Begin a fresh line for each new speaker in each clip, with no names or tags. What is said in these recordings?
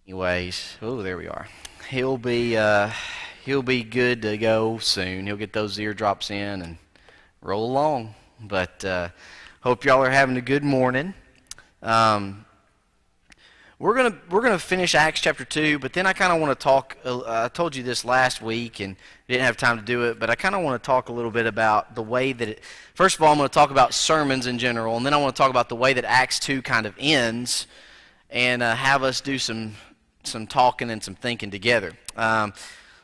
Anyways, oh, there we are. He'll be good to go soon. He'll get those eardrops in and roll along. But hope y'all are having a good morning. We're gonna finish Acts chapter 2, but then I kind of want to talk. I told you this last week and didn't have time to do it, but I kind of want to talk a little bit about the way that it. First of all, I'm going to talk about sermons in general, and then I want to talk about the way that Acts 2 kind of ends, and have us do some talking and some thinking together.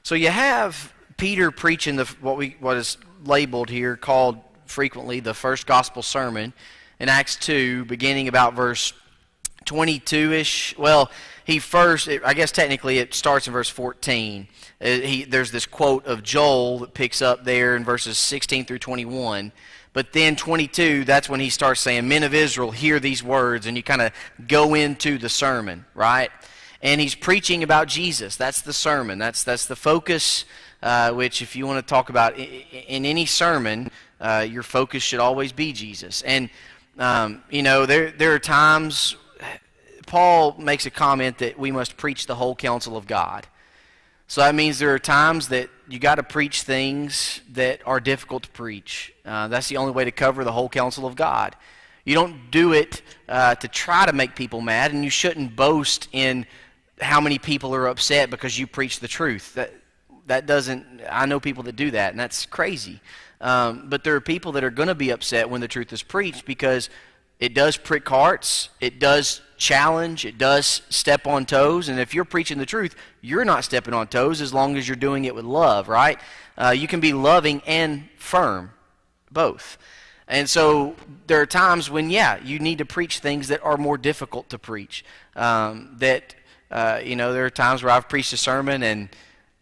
So you have Peter preaching what is labeled here, called frequently the first gospel sermon in Acts 2, beginning about verse 22-ish. Well, I guess technically it starts in verse 14. There's this quote of Joel that picks up there in verses 16 through 21. But then 22, that's when he starts saying, "Men of Israel, hear these words," and you kind of go into the sermon, right? And he's preaching about Jesus. That's the sermon. That's the focus, which if you want to talk about in any sermon, your focus should always be Jesus. And, there are times, Paul makes a comment that we must preach the whole counsel of God. So that means there are times that you got to preach things that are difficult to preach. That's the only way to cover the whole counsel of God. You don't do it to try to make people mad, and you shouldn't boast in how many people are upset because you preach the truth. That doesn't. I know people that do that, and that's crazy. But there are people that are going to be upset when the truth is preached because it does prick hearts, it does challenge, it does step on toes, and if you're preaching the truth, you're not stepping on toes as long as you're doing it with love, right? You can be loving and firm, both. And so there are times when, you need to preach things that are more difficult to preach. There are times where I've preached a sermon and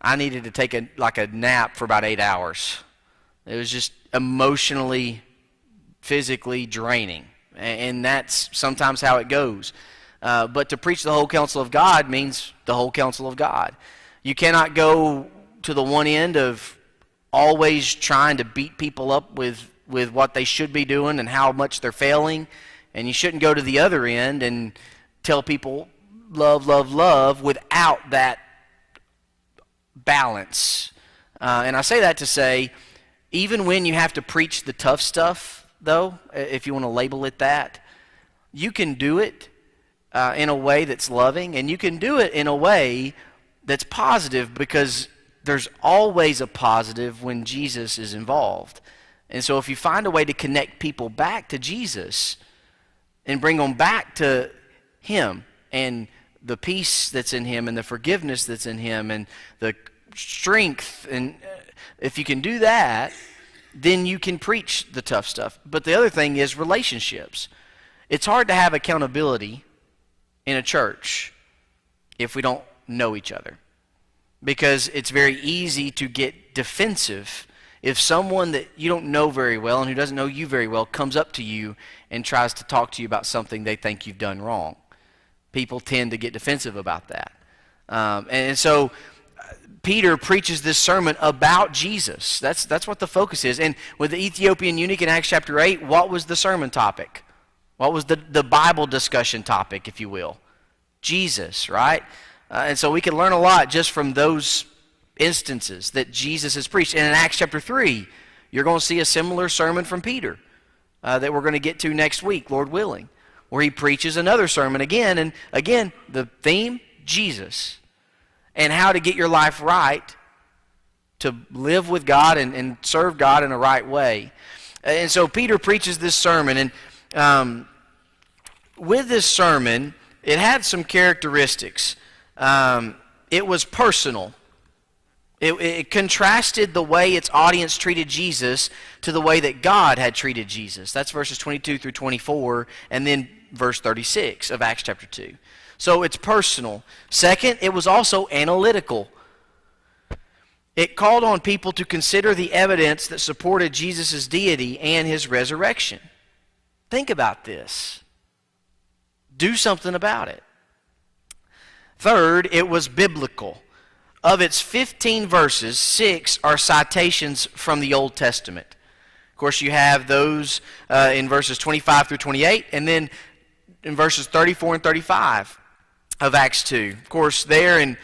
I needed to take a nap for about 8 hours. It was just emotionally, physically draining. And that's sometimes how it goes. But to preach the whole counsel of God means the whole counsel of God. You cannot go to the one end of always trying to beat people up with what they should be doing and how much they're failing. And you shouldn't go to the other end and tell people love, love, love without that balance. And I say that to say, even when you have to preach the tough stuff, though, if you want to label it that, you can do it in a way that's loving, and you can do it in a way that's positive, because there's always a positive when Jesus is involved. And so if you find a way to connect people back to Jesus and bring them back to Him and the peace that's in Him and the forgiveness that's in Him and the strength, and if you can do that, then you can preach the tough stuff. But the other thing is relationships. It's hard to have accountability in a church if we don't know each other, because it's very easy to get defensive if someone that you don't know very well and who doesn't know you very well comes up to you and tries to talk to you about something they think you've done wrong. People tend to get defensive about that. And so Peter preaches this sermon about Jesus. That's what the focus is. And with the Ethiopian eunuch in Acts chapter 8, what was the sermon topic? What was the Bible discussion topic, if you will? Jesus, right? And so we can learn a lot just from those instances that Jesus has preached. And in Acts chapter 3, you're going to see a similar sermon from Peter that we're going to get to next week, Lord willing, where he preaches another sermon again. And again, the theme, Jesus. And how to get your life right, to live with God and serve God in a right way. And so Peter preaches this sermon, and with this sermon, it had some characteristics. It was personal. It contrasted the way its audience treated Jesus to the way that God had treated Jesus. That's verses 22 through 24, and then verse 36 of Acts chapter 2. So it's personal. Second, it was also analytical. It called on people to consider the evidence that supported Jesus' deity and His resurrection. Think about this. Do something about it. Third, it was biblical. Of its 15 verses, 6 are citations from the Old Testament. Of course, you have those in verses 25 through 28, and then in verses 34 and 35. of Acts 2. Of course, there in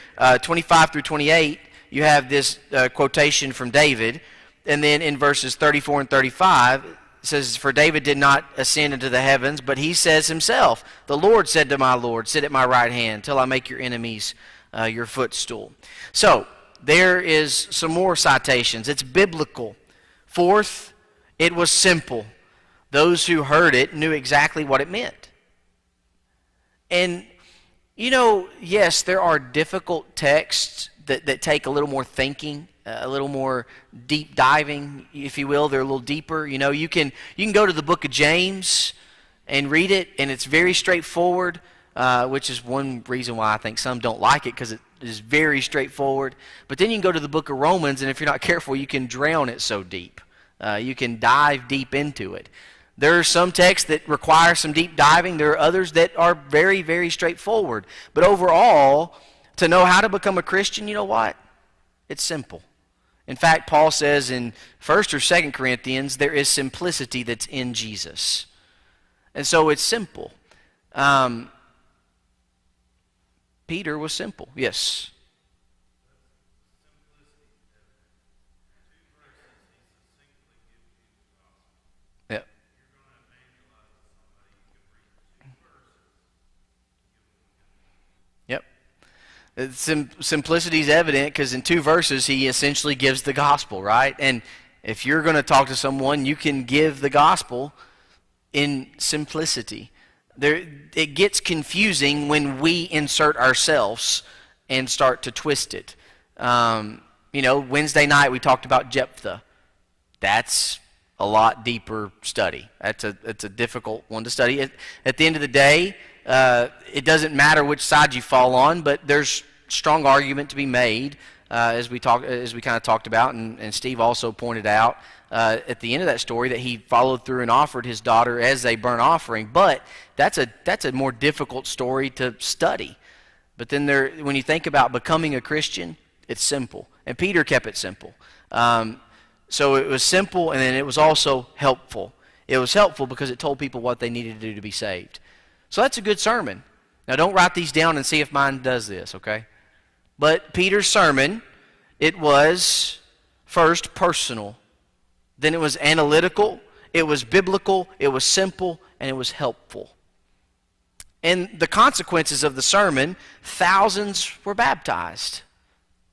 25 through 28, you have this quotation from David. And then in verses 34 and 35, it says, "For David did not ascend into the heavens, but he says himself, 'The Lord said to my Lord, sit at my right hand till I make your enemies your footstool.'" So, there is some more citations. It's biblical. Fourth, it was simple. Those who heard it knew exactly what it meant. And, you know, yes, there are difficult texts that take a little more thinking, a little more deep diving, if you will. They're a little deeper. You know, you can go to the book of James and read it, and it's very straightforward, which is one reason why I think some don't like it, because it is very straightforward. But then you can go to the book of Romans, and if you're not careful, you can drown it so deep. You can dive deep into it. There are some texts that require some deep diving. There are others that are very, very straightforward. But overall, to know how to become a Christian, you know what? It's simple. In fact, Paul says in 1st or 2nd Corinthians, there is simplicity that's in Jesus. And so it's simple. Peter was simple. Yes. Yeah. Yep. Simplicity is evident because in 2 verses he essentially gives the gospel, right? And if you're going to talk to someone, you can give the gospel in simplicity. It gets confusing when we insert ourselves and start to twist it. You know, Wednesday night we talked about Jephthah. That's a lot deeper study. It's a difficult one to study. At the end of the day, it doesn't matter which side you fall on, but there's strong argument to be made, as we kind of talked about, and Steve also pointed out at the end of that story that he followed through and offered his daughter as a burnt offering. But that's a more difficult story to study. But then when you think about becoming a Christian, it's simple, and Peter kept it simple. So it was simple, and then it was also helpful. It was helpful because it told people what they needed to do to be saved. So that's a good sermon. Now don't write these down and see if mine does this, okay? But Peter's sermon, it was first personal. Then it was analytical, it was biblical, it was simple, and it was helpful. And the consequences of the sermon, thousands were baptized,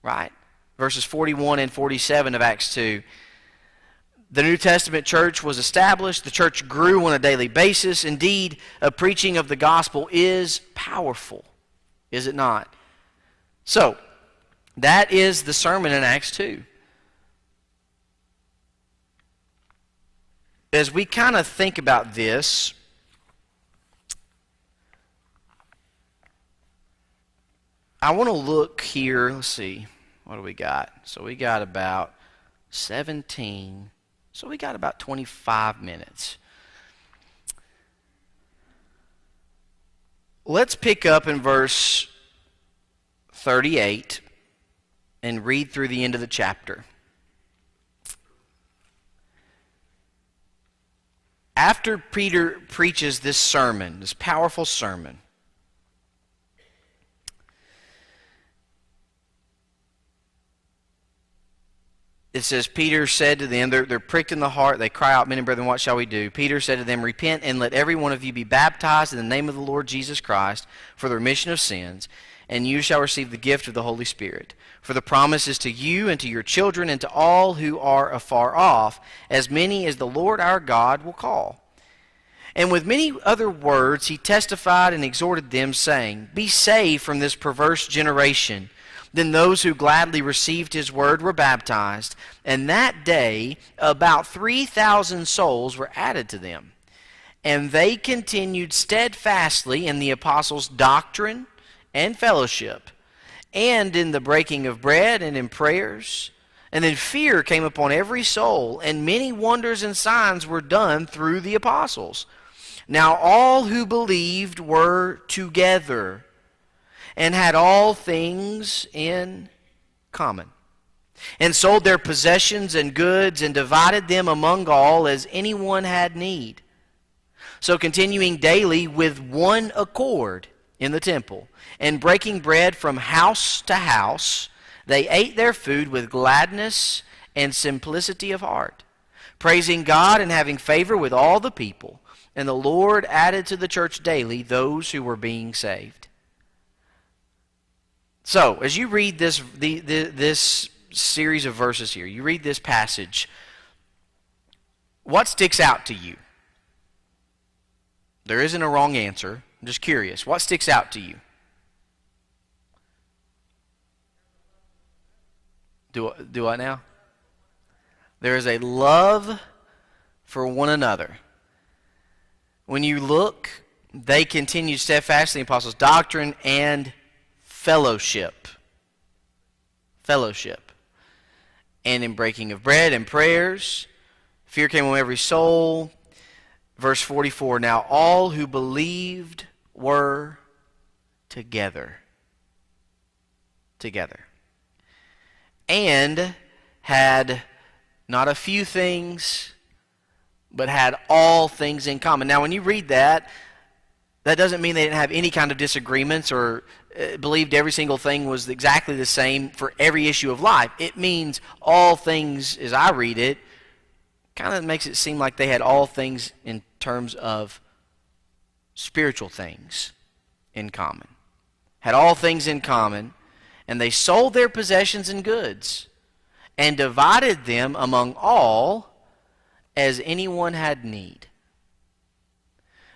right? Verses 41 and 47 of Acts 2. The New Testament church was established. The church grew on a daily basis. Indeed, a preaching of the gospel is powerful, is it not? So, that is the sermon in Acts 2. As we kind of think about this, I want to look here. Let's see. What do we got? So we got about 17. So we got about 25 minutes. Let's pick up in verse 38 and read through the end of the chapter. After Peter preaches this sermon, this powerful sermon, it says, Peter said to them, they're pricked in the heart, they cry out, "Men and brethren, what shall we do?" Peter said to them, "Repent and let every one of you be baptized in the name of the Lord Jesus Christ for the remission of sins, and you shall receive the gift of the Holy Spirit. For the promise is to you and to your children and to all who are afar off, as many as the Lord our God will call." And with many other words he testified and exhorted them, saying, "Be saved from this perverse generation." Then those who gladly received his word were baptized, and that day about 3,000 souls were added to them. And they continued steadfastly in the apostles' doctrine and fellowship, and in the breaking of bread and in prayers. And then fear came upon every soul, and many wonders and signs were done through the apostles. Now all who believed were together and had all things in common, and sold their possessions and goods, and divided them among all as anyone had need. So continuing daily with one accord in the temple, and breaking bread from house to house, they ate their food with gladness and simplicity of heart, praising God and having favor with all the people. And the Lord added to the church daily those who were being saved. So, as you read this series of verses here, you read this passage, what sticks out to you? There isn't a wrong answer. I'm just curious. What sticks out to you? Do I now? There is a love for one another. When you look, they continue steadfastly in the apostles' doctrine and fellowship. Fellowship. And in breaking of bread and prayers, fear came on every soul. Verse 44, now all who believed were together. Together. And had not a few things, but had all things in common. Now, when you read that, that doesn't mean they didn't have any kind of disagreements or believed every single thing was exactly the same for every issue of life. It means all things, as I read it, kind of makes it seem like they had all things in terms of spiritual things in common. Had all things in common, and they sold their possessions and goods and divided them among all as anyone had need.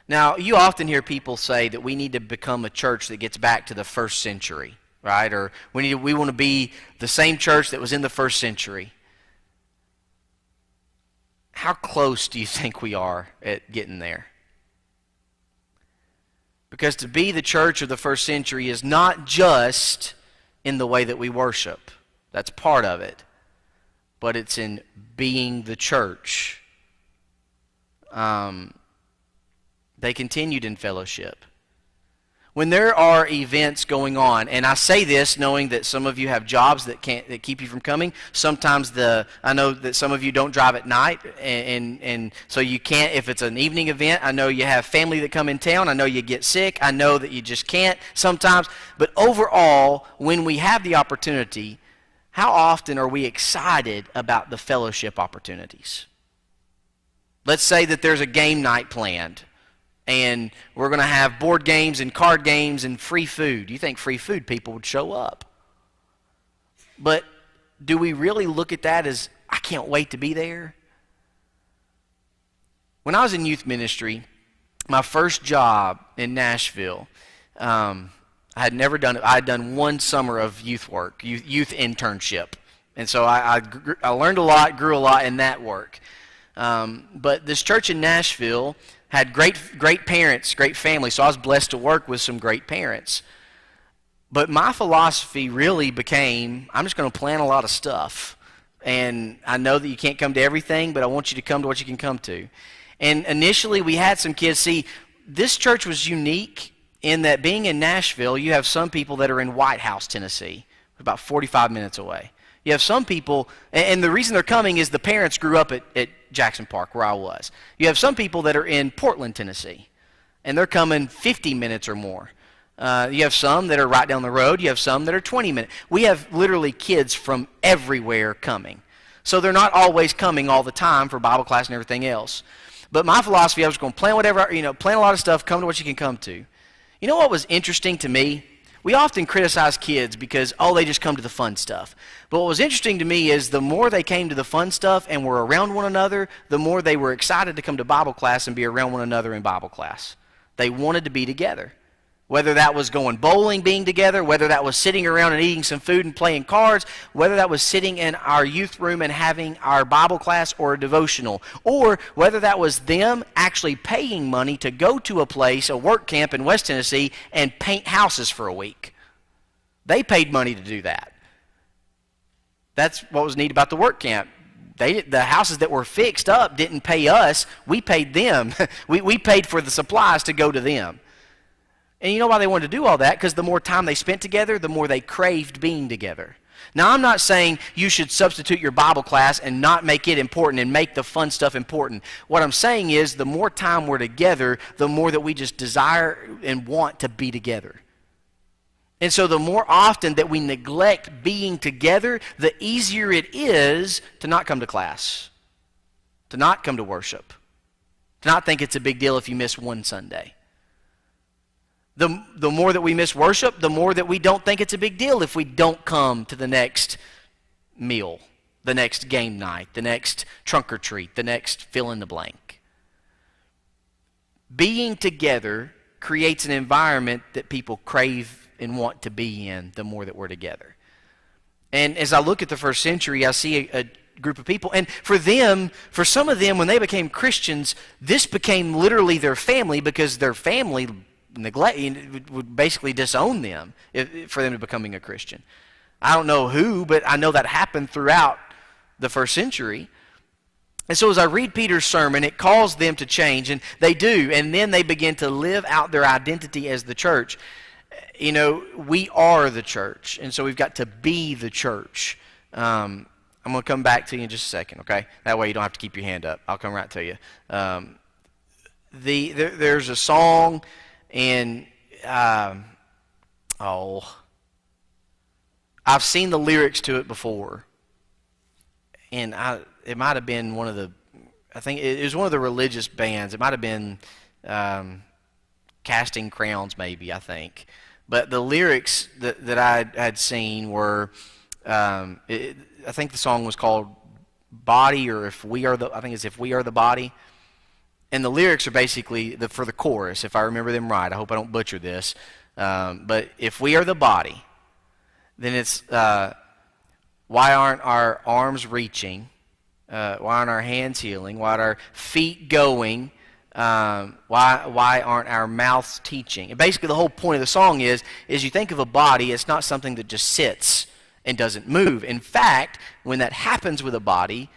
Now, you often hear people say that we need to become a church that gets back to the first century, right? Or we want to be the same church that was in the first century. How close do you think we are at getting there? Because to be the church of the first century is not just in the way that we worship. That's part of it. But it's in being the church. They continued in fellowship. When there are events going on, and I say this knowing that some of you have jobs that keep you from coming. Sometimes I know that some of you don't drive at night, and so you can't. If it's an evening event, I know you have family that come in town. I know you get sick. I know that you just can't sometimes. But overall, when we have the opportunity, how often are we excited about the fellowship opportunities? Let's say that there's a game night planned, and we're going to have board games and card games and free food. You think free food people would show up? But do we really look at that as, I can't wait to be there? When I was in youth ministry, my first job in Nashville, I had never done it. I had done one summer of youth work, youth internship. And so I learned a lot, grew a lot in that work. But this church in Nashville had great parents, great family, so I was blessed to work with some great parents. But my philosophy really became, I'm just going to plan a lot of stuff. And I know that you can't come to everything, but I want you to come to what you can come to. And initially we had some kids. See, this church was unique in that being in Nashville, you have some people that are in White House, Tennessee, about 45 minutes away. You have some people, and the reason they're coming is the parents grew up at Jackson Park, where I was. You have some people that are in Portland, Tennessee, and they're coming 50 minutes or more. You have some that are right down the road. You have some that are 20 minutes. We have literally kids from everywhere coming. So they're not always coming all the time for Bible class and everything else. But my philosophy, I was going to plan whatever, plan a lot of stuff, come to what you can come to. You know what was interesting to me? We often criticize kids because, they just come to the fun stuff. But what was interesting to me is the more they came to the fun stuff and were around one another, the more they were excited to come to Bible class and be around one another in Bible class. They wanted to be together. Whether that was going bowling, being together, whether that was sitting around and eating some food and playing cards, whether that was sitting in our youth room and having our Bible class or a devotional, or whether that was them actually paying money to go to a place, a work camp in West Tennessee, and paint houses for a week. They paid money to do that. That's what was neat about the work camp. The houses that were fixed up didn't pay us. We paid them. we paid for the supplies to go to them. And you know why they wanted to do all that? Because the more time they spent together, the more they craved being together. Now, I'm not saying you should substitute your Bible class and not make it important and make the fun stuff important. What I'm saying is the more time we're together, the more that we just desire and want to be together. And so the more often that we neglect being together, the easier it is to not come to class, to not come to worship, to not think it's a big deal if you miss one Sunday. The more that we miss worship, the more that we don't think it's a big deal if we don't come to the next meal, the next game night, the next trunk or treat, the next fill in the blank. Being together creates an environment that people crave and want to be in the more that we're together. And as I look at the first century, I see a group of people, and for some of them, when they became Christians, this became literally their family, because their family would basically disown them for them to becoming a Christian. I don't know who, but I know that happened throughout the first century. And so as I read Peter's sermon, it calls them to change, and they do, and then they begin to live out their identity as the church. You know, we are the church, and so we've got to be the church. I'm going to come back to you in just a second, okay? That way you don't have to keep your hand up. I'll come right to you. There's a song, and I've seen the lyrics to it before, and it might have been I think it was one of the religious bands. It might have been Casting Crowns, maybe, I think. But the lyrics that I had seen were, I think the song was called Body, or If We Are the Body. And the lyrics are basically, for the chorus, if I remember them right. I hope I don't butcher this. But if we are the body, then it's, why aren't our arms reaching? Why aren't our hands healing? Why aren't our feet going? Why aren't our mouths teaching? And basically the whole point of the song is you think of a body, it's not something that just sits and doesn't move. In fact, when that happens with a body,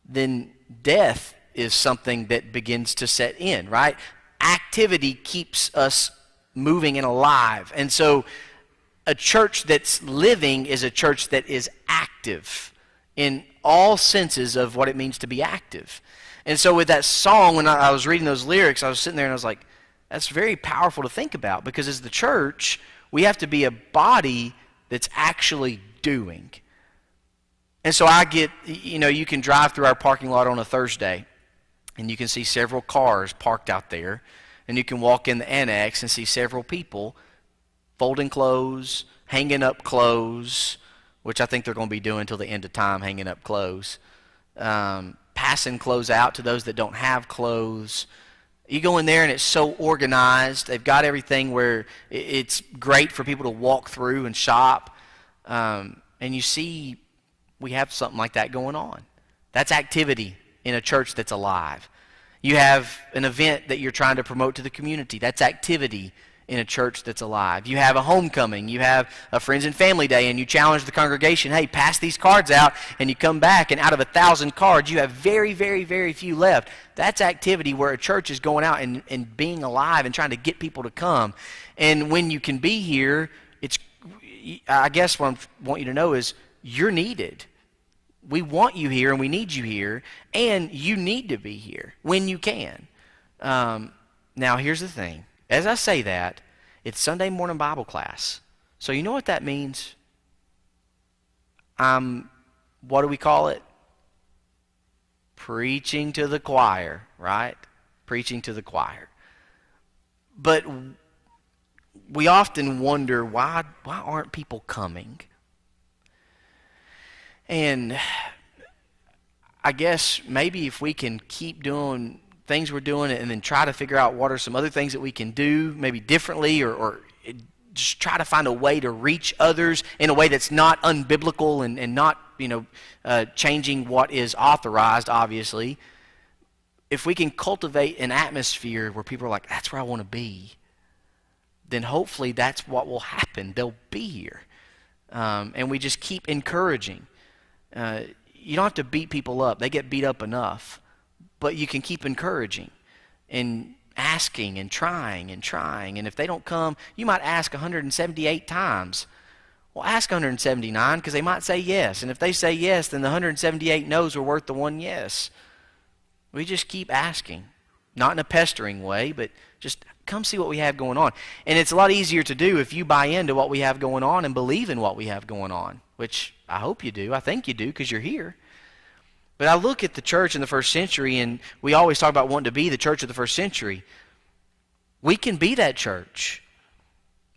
then death is something that begins to set in, right? Activity keeps us moving and alive. And so a church that's living is a church that is active in all senses of what it means to be active. And so with that song, when I was reading those lyrics, I was sitting there and I was like, that's very powerful to think about, because as the church, we have to be a body that's actually doing. And so you can drive through our parking lot on a Thursday, and you can see several cars parked out there, and you can walk in the annex and see several people folding clothes, hanging up clothes, which I think they're going to be doing until the end of time, hanging up clothes, passing clothes out to those that don't have clothes. You go in there and it's so organized. They've got everything where it's great for people to walk through and shop. And you see we have something like that going on. That's activity in a church that's alive. You have an event that you're trying to promote to the community. That's activity in a church that's alive. You have a homecoming. You have a friends and family day, and you challenge the congregation, hey, pass these cards out, and you come back, and out of 1,000 cards, you have very, very, very few left. That's activity where a church is going out and being alive and trying to get people to come. And when you can be here, I guess what I want you to know is you're needed. We want you here, and we need you here, and you need to be here when you can. Now, here's the thing. As I say that, it's Sunday morning Bible class. So you know what that means? What do we call it? Preaching to the choir, right? Preaching to the choir. But we often wonder, why aren't people coming? And I guess maybe if we can keep doing things we're doing and then try to figure out what are some other things that we can do maybe differently, or just try to find a way to reach others in a way that's not unbiblical and not changing what is authorized, obviously. If we can cultivate an atmosphere where people are like, that's where I want to be, then hopefully that's what will happen. They'll be here. And we just keep encouraging. You don't have to beat people up. They get beat up enough. But you can keep encouraging and asking and trying and trying. And if they don't come, you might ask 178 times, Well, ask 179 because they might say yes. And if they say yes, then the 178 no's are worth the one yes. We just keep asking. Not in a pestering way, but just come see what we have going on. And it's a lot easier to do if you buy into what we have going on and believe in what we have going on, which I hope you do. I think you do because you're here. But I look at the church in the first century, and we always talk about wanting to be the church of the first century. We can be that church,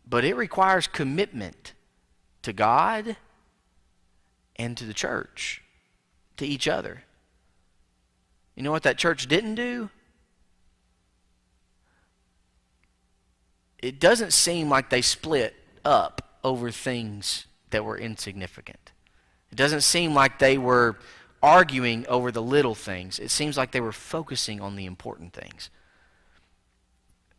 but it requires commitment to God and to the church, to each other. You know what that church didn't do? It doesn't seem like they split up over things that were insignificant. It doesn't seem like they were arguing over the little things. It seems like they were focusing on the important things.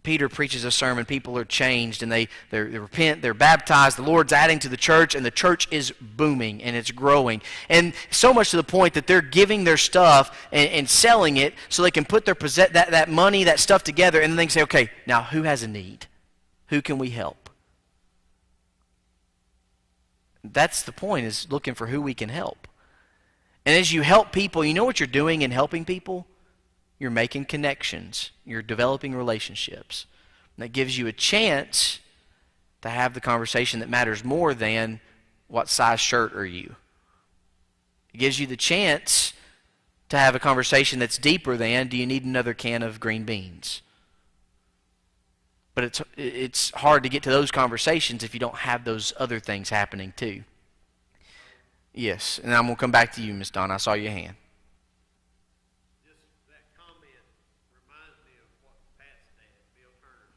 Peter preaches a sermon, people are changed, and they repent, they're baptized, the Lord's adding to the church, and the church is booming, and it's growing. And so much to the point that they're giving their stuff and selling it so they can put their that money, that stuff together, and then they can say, okay, now who has a need? Who can we help? That's the point, is looking for who we can help. And as you help people, you know what you're doing in helping people? You're making connections. You're developing relationships. And that gives you a chance to have the conversation that matters more than what size shirt are you. It gives you the chance to have a conversation that's deeper than, do you need another can of green beans? But it's hard to get to those conversations if you don't have those other things happening too. Yes, and I'm going to come back to you, Miss Donna. I saw your hand.
Just that comment reminds me of what Pat's dad, Bill Turner,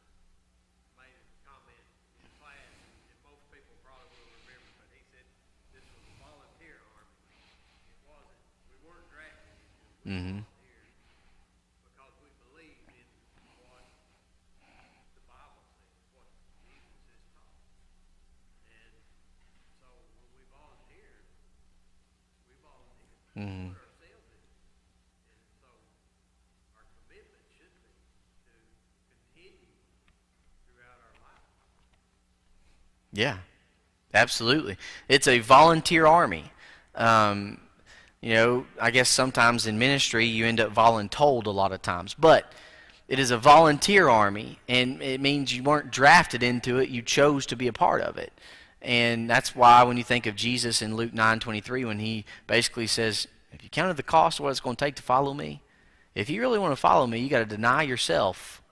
made a comment in class, and most people probably will remember, but he said this was a volunteer army. It wasn't. We weren't drafted into it. We volunteered because we believed in what the Bible says, what Jesus has taught. And so when we volunteered to put ourselves in it. And so our commitment should be to continue throughout our life.
Yeah, absolutely. It's a volunteer army. You know, I guess sometimes in ministry you end up voluntold a lot of times, but it is a volunteer army, and it means you weren't drafted into it, you chose to be a part of it. And that's why when you think of Jesus in Luke 9:23, when he basically says, if you counted the cost of what it's going to take to follow me, if you really want to follow me, you got to deny yourself.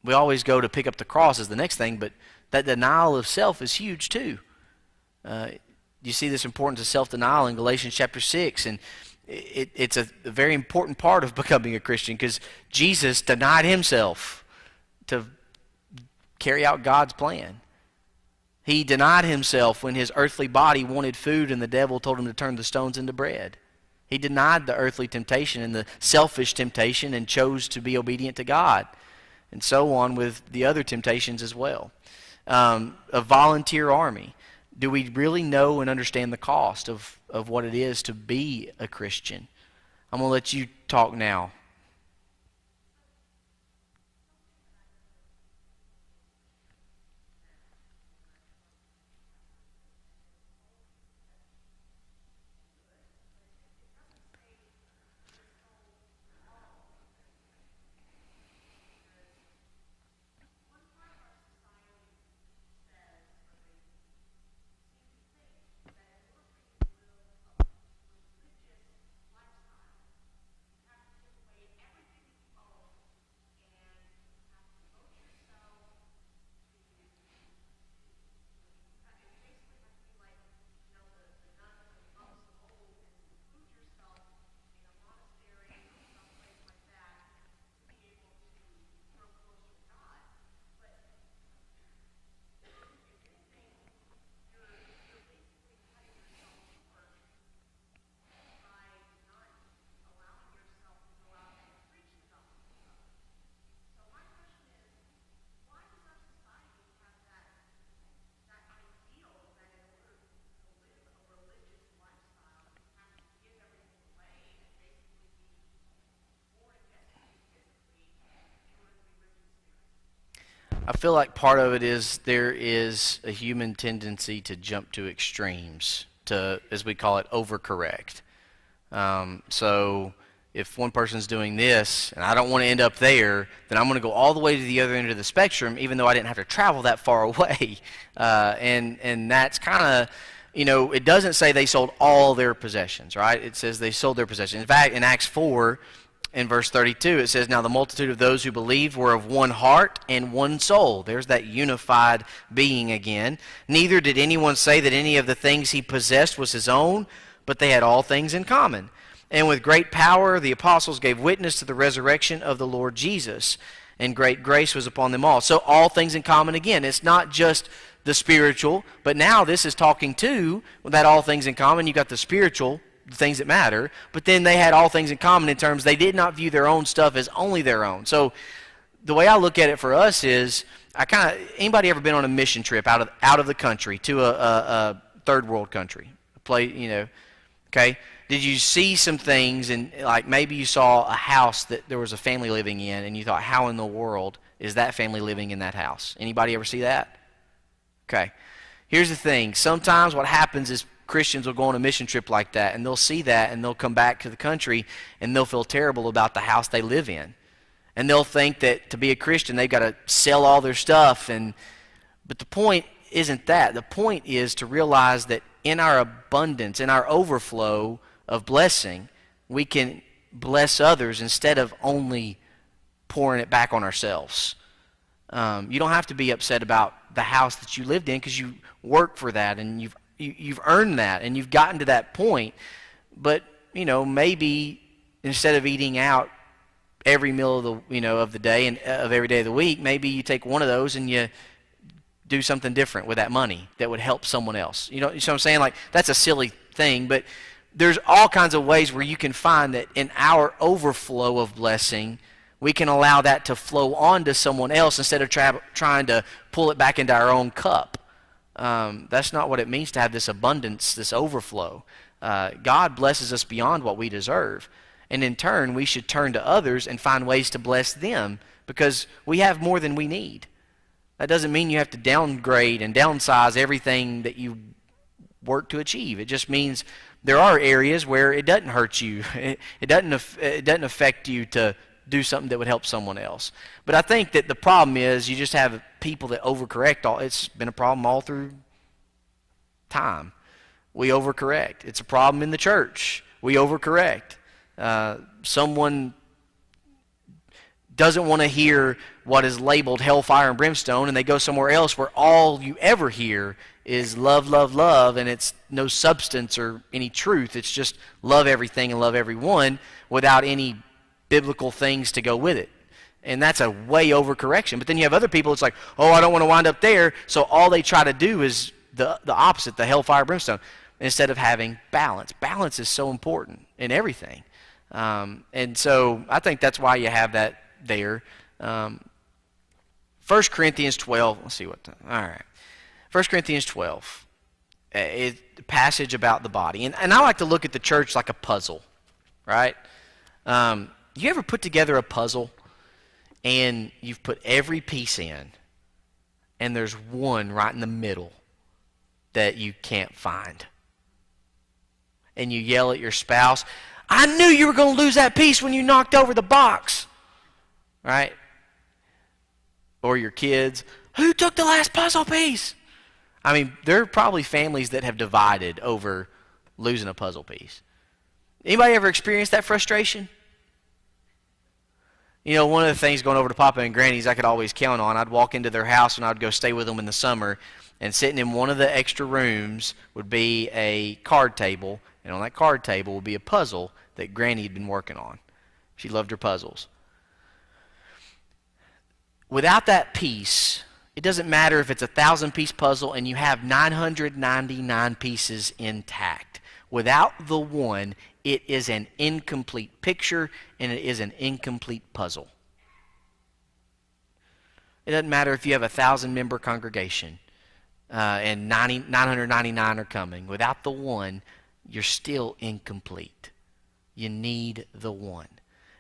We always go to pick up the cross as the next thing, but that denial of self is huge too. You see this importance of self-denial in Galatians chapter 6, and it's a very important part of becoming a Christian, because Jesus denied himself to carry out God's plan. He denied himself when his earthly body wanted food and the devil told him to turn the stones into bread. He denied the earthly temptation and the selfish temptation and chose to be obedient to God. And so on with the other temptations as well. A volunteer army. Do we really know and understand the cost of what it is to be a Christian? I'm going to let you talk now. I feel like part of it is there is a human tendency to jump to extremes, to, as we call it, overcorrect. So if one person's doing this and I don't want to end up there, then I'm going to go all the way to the other end of the spectrum, even though I didn't have to travel that far away. And that's kind of, it doesn't say they sold all their possessions, right? It says they sold their possessions. In fact, in Acts 4, in verse 32, it says, "Now the multitude of those who believed were of one heart and one soul." There's that unified being again. "Neither did anyone say that any of the things he possessed was his own, but they had all things in common. And with great power the apostles gave witness to the resurrection of the Lord Jesus, and great grace was upon them all." So all things in common again. It's not just the spiritual, but now this is talking to that all things in common. You got the spiritual, the things that matter, but then they had all things in common in terms they did not view their own stuff as only their own. So the way I look at it for us is, anybody ever been on a mission trip out of the country to a third world country? Okay? Did you see some things, and like maybe you saw a house that there was a family living in, and you thought, how in the world is that family living in that house? Anybody ever see that? Okay. Here's the thing. Sometimes what happens is Christians will go on a mission trip like that, and they'll see that, and they'll come back to the country, and they'll feel terrible about the house they live in. And they'll think that to be a Christian, they've got to sell all their stuff. But the point isn't that. The point is to realize that in our abundance, in our overflow of blessing, we can bless others instead of only pouring it back on ourselves. You don't have to be upset about the house that you lived in because you worked for that, and you've earned that, and you've gotten to that point. But maybe instead of eating out every meal of the day and of every day of the week, maybe you take one of those and you do something different with that money that would help someone else. You know what I'm saying? Like, that's a silly thing, but there's all kinds of ways where you can find that in our overflow of blessing, we can allow that to flow on to someone else instead of trying to pull it back into our own cup. That's not what it means to have this abundance, this overflow. God blesses us beyond what we deserve. And in turn, we should turn to others and find ways to bless them because we have more than we need. That doesn't mean you have to downgrade and downsize everything that you work to achieve. It just means there are areas where it doesn't hurt you. It doesn't affect you to do something that would help someone else. But I think that the problem is you just have people that overcorrect. It's been a problem all through time. We overcorrect. It's a problem in the church. We overcorrect. Someone doesn't want to hear what is labeled hellfire and brimstone, and they go somewhere else where all you ever hear is love, love, love, and it's no substance or any truth. It's just love everything and love everyone without any biblical things to go with it. And that's a way overcorrection. But then you have other people, it's like, oh, I don't want to wind up there, so all they try to do is the opposite, the hellfire brimstone, instead of having balance. Balance is so important in everything. And so I think that's why you have that there. 1 Corinthians 12, let's see what, all right. 1 Corinthians 12, a passage about the body. And I like to look at the church like a puzzle, right? You ever put together a puzzle and you've put every piece in and there's one right in the middle that you can't find? And you yell at your spouse, I knew you were going to lose that piece when you knocked over the box. Right? Or your kids, who took the last puzzle piece? I mean, there are probably families that have divided over losing a puzzle piece. Anybody ever experienced that frustration? One of the things going over to Papa and Granny's I could always count on, I'd walk into their house and I'd go stay with them in the summer, and sitting in one of the extra rooms would be a card table, and on that card table would be a puzzle that Granny had been working on. She loved her puzzles. Without that piece, it doesn't matter if it's a 1,000-piece puzzle and you have 999 pieces intact. Without the one, it is an incomplete picture and it is an incomplete puzzle. It doesn't matter if you have a 1,000-member congregation and 999 are coming. Without the one, you're still incomplete. You need the one.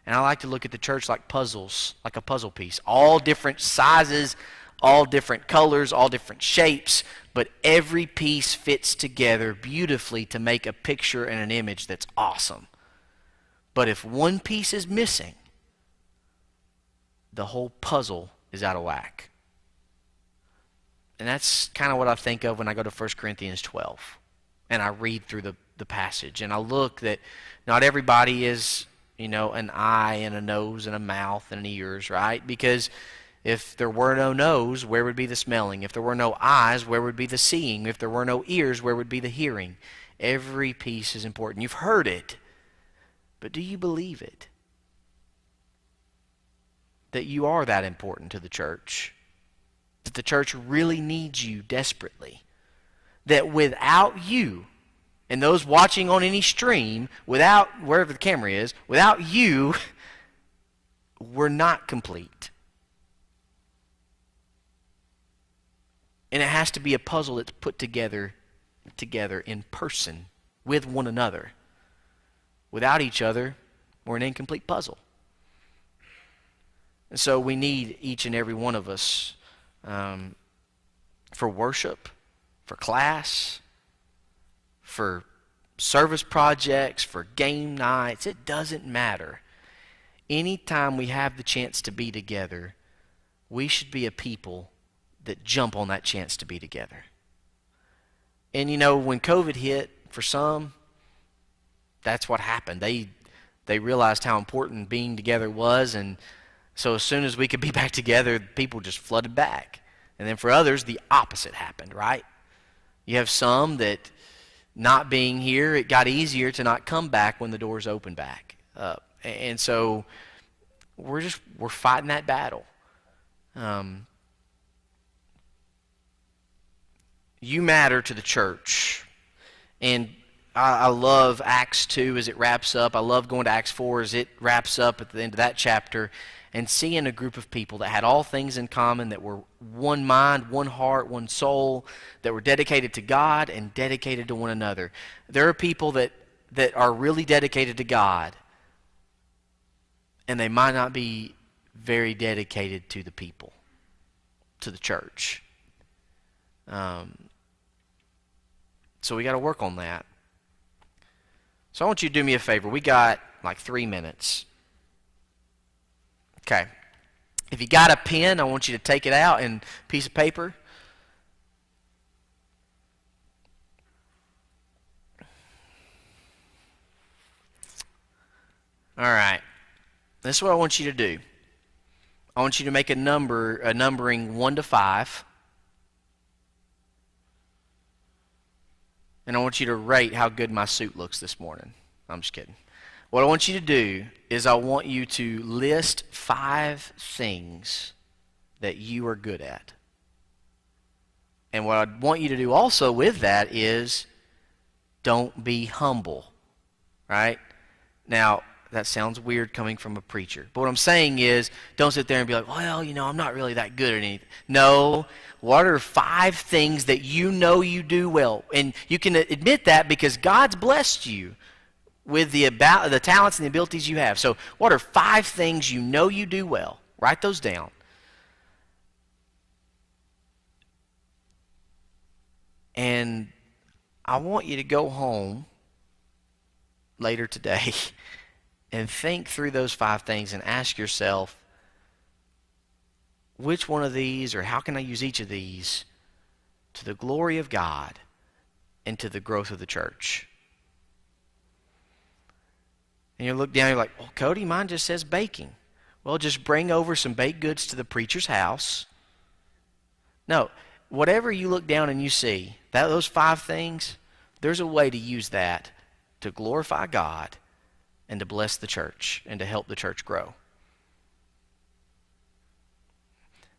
And I like to look at the church like puzzles, like a puzzle piece. All different sizes, all different colors, all different shapes, but every piece fits together beautifully to make a picture and an image that's awesome. But if one piece is missing, the whole puzzle is out of whack. And that's kind of what I think of when I go to 1 Corinthians 12 and I read through the passage. And I look that not everybody is, an eye and a nose and a mouth and an ears, right? Because if there were no nose, where would be the smelling? If there were no eyes, where would be the seeing? If there were no ears, where would be the hearing? Every piece is important. You've heard it, but do you believe it? That you are that important to the church? That the church really needs you desperately? That without you, and those watching on any stream, without wherever the camera is, without you, we're not complete. And it has to be a puzzle that's put together in person with one another. Without each other, we're an incomplete puzzle. And so we need each and every one of us for worship, for class, for service projects, for game nights. It doesn't matter. Anytime we have the chance to be together, we should be a people that jump on that chance to be together. And when COVID hit, for some, that's what happened. They realized how important being together was, and so as soon as we could be back together, people just flooded back. And then for others, the opposite happened, right? You have some that not being here, it got easier to not come back when the doors opened back up. And so we're fighting that battle. You matter to the church. And I love Acts 2 as it wraps up. I love going to Acts 4 as it wraps up at the end of that chapter and seeing a group of people that had all things in common, that were one mind, one heart, one soul, that were dedicated to God and dedicated to one another. There are people that are really dedicated to God, and they might not be very dedicated to the people, to the church. So we got to work on that. So I want you to do me a favor. We got like 3 minutes. Okay. If you got a pen, I want you to take it out and a piece of paper. All right. This is what I want you to do. I want you to make a numbering 1 to 5. And I want you to rate how good my suit looks this morning. I'm just kidding. What I want you to do is I want you to list 5 things that you are good at. And what I want you to do also with that is don't be humble, right? Now, that sounds weird coming from a preacher. But what I'm saying is don't sit there and be like, well, I'm not really that good at anything. No. What are 5 things that you know you do well? And you can admit that because God's blessed you with the talents and the abilities you have. So what are 5 things you know you do well? Write those down. And I want you to go home later today and think through those 5 things and ask yourself, which one of these, or how can I use each of these to the glory of God and to the growth of the church? And you look down, you're like, well, Cody, mine just says baking. Well, just bring over some baked goods to the preacher's house. No, whatever you look down and you see, those 5 things, there's a way to use that to glorify God and to bless the church and to help the church grow.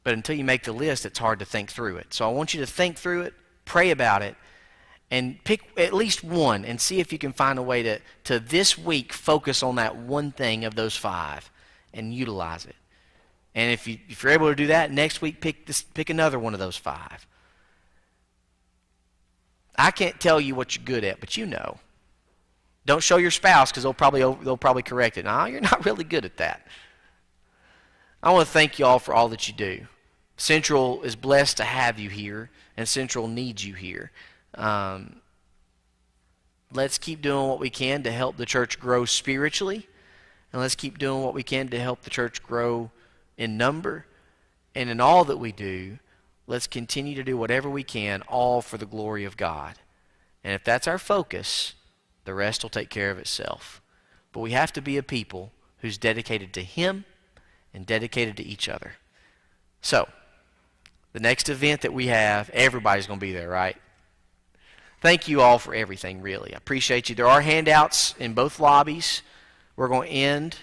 But until you make the list, it's hard to think through it. So I want you to think through it, pray about it, and pick at least one and see if you can find a way to this week focus on that one thing of those 5 and utilize it. And if you're able to do that, next week pick another one of those 5. I can't tell you what you're good at, but you know. Don't show your spouse because they'll probably correct it. No, you're not really good at that. I want to thank you all for all that you do. Central is blessed to have you here, and Central needs you here. Let's keep doing what we can to help the church grow spiritually, and let's keep doing what we can to help the church grow in number. And in all that we do, let's continue to do whatever we can, all for the glory of God. And if that's our focus, the rest will take care of itself. But we have to be a people who's dedicated to Him and dedicated to each other. So, the next event that we have, everybody's going to be there, right? Thank you all for everything, really. I appreciate you. There are handouts in both lobbies. We're going to end.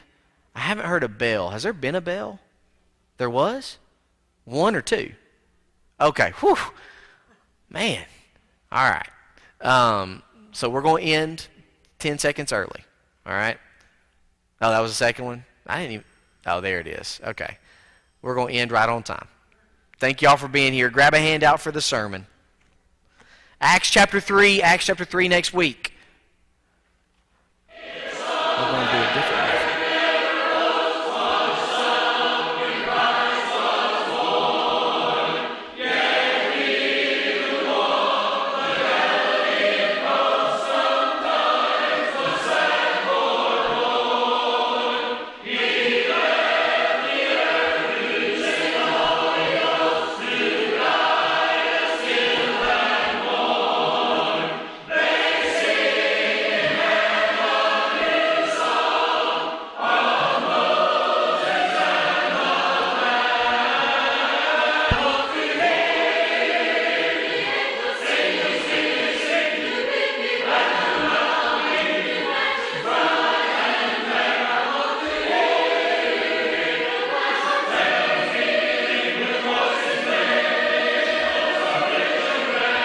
I haven't heard a bell. Has there been a bell? There was? One or two? Okay. Whew. Man. All right. So we're going to end 10 seconds early. All right? Oh, that was the second one? I didn't even... Oh, there it is. Okay. We're going to end right on time. Thank you all for being here. Grab a handout for the sermon. Acts chapter 3 next week.